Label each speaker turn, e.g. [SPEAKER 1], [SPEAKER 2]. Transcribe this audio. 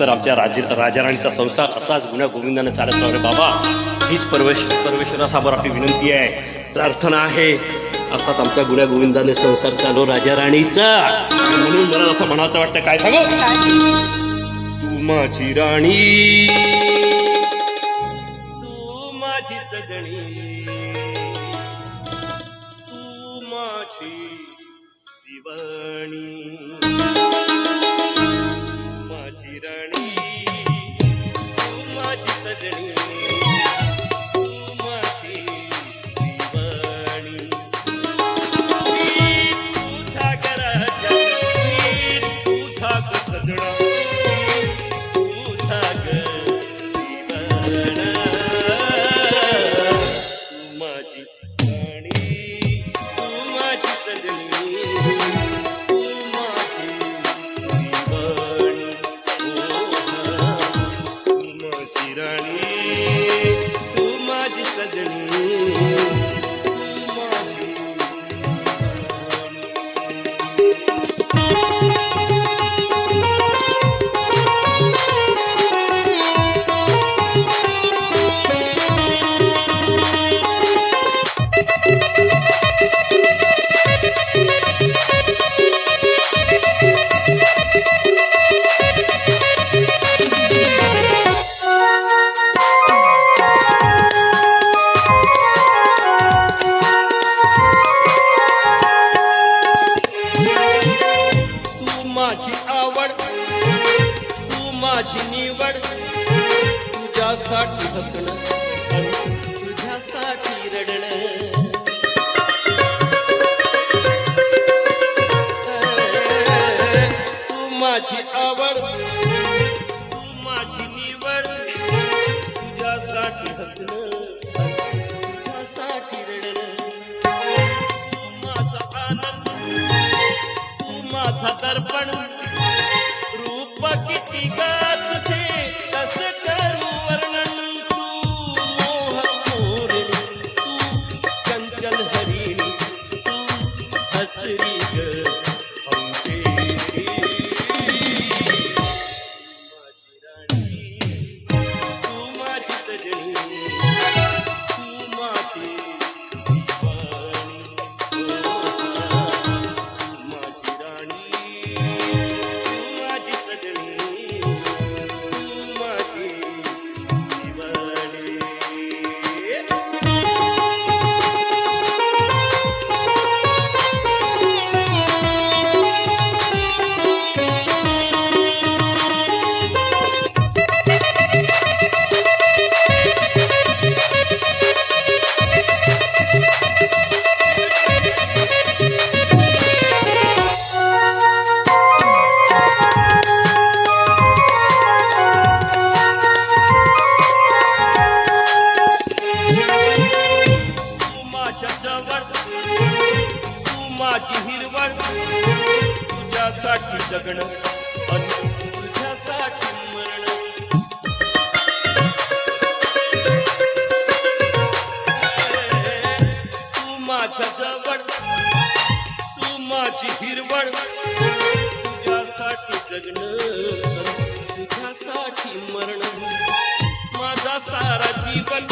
[SPEAKER 1] तर आमच्या राजाराणीचा संसार असाच गुण्या गोविंदाने चालत रे बाबा. हीच परमेश्वरासमोर आपली विनंती आहे, प्रार्थना आहे. असाच आमच्या गुण्या गोविंदाने संसार चालू राजाराणीचा. म्हणून मला असं म्हणायचं वाटतं, काय सांगू, तू माझी राणी, तू माझी सजणी, तू माझी दिवाणी, माझी राणी, तू माझी सजणी, तू माझी दिवाणी. तुझा राजा, तुझा सजना, तुझा दिवाणा, तू माझी राणी, तू माझी सजनी, तू माझी दिवाणी. तू माझी राणी, तू माझी सजनी, तू माझी माझी निवड, तुझ्यासाठी हसणं, तुझ्यासाठी रडणं. तू माझी आवड, तू माझी निवड, तुझ्यासाठी हसणं, तुझ्यासाठी रडणं. तू माझा आनंद, तू माझा दर्पण, रूप किती गा तुझे कसं करू वर्णन. तू मोहक मोरणी, तू चंचल हरिणी, तू हसरी ग आमची. माझी राणी, तू माझी सजनी, तू माझी दिवाणी. माझी राणी, माझी सजनी, माझी दिवाणी. माझी हिरवळ, तुझ्यासाठी जगणं आणि तुझ्यासाठी मरणं. तू माझ्या जवळ, तू माझी हिरवळ, तुझ्यासाठी जगणं, तुझ्यासाठी मरणं. माझा सारा जीवन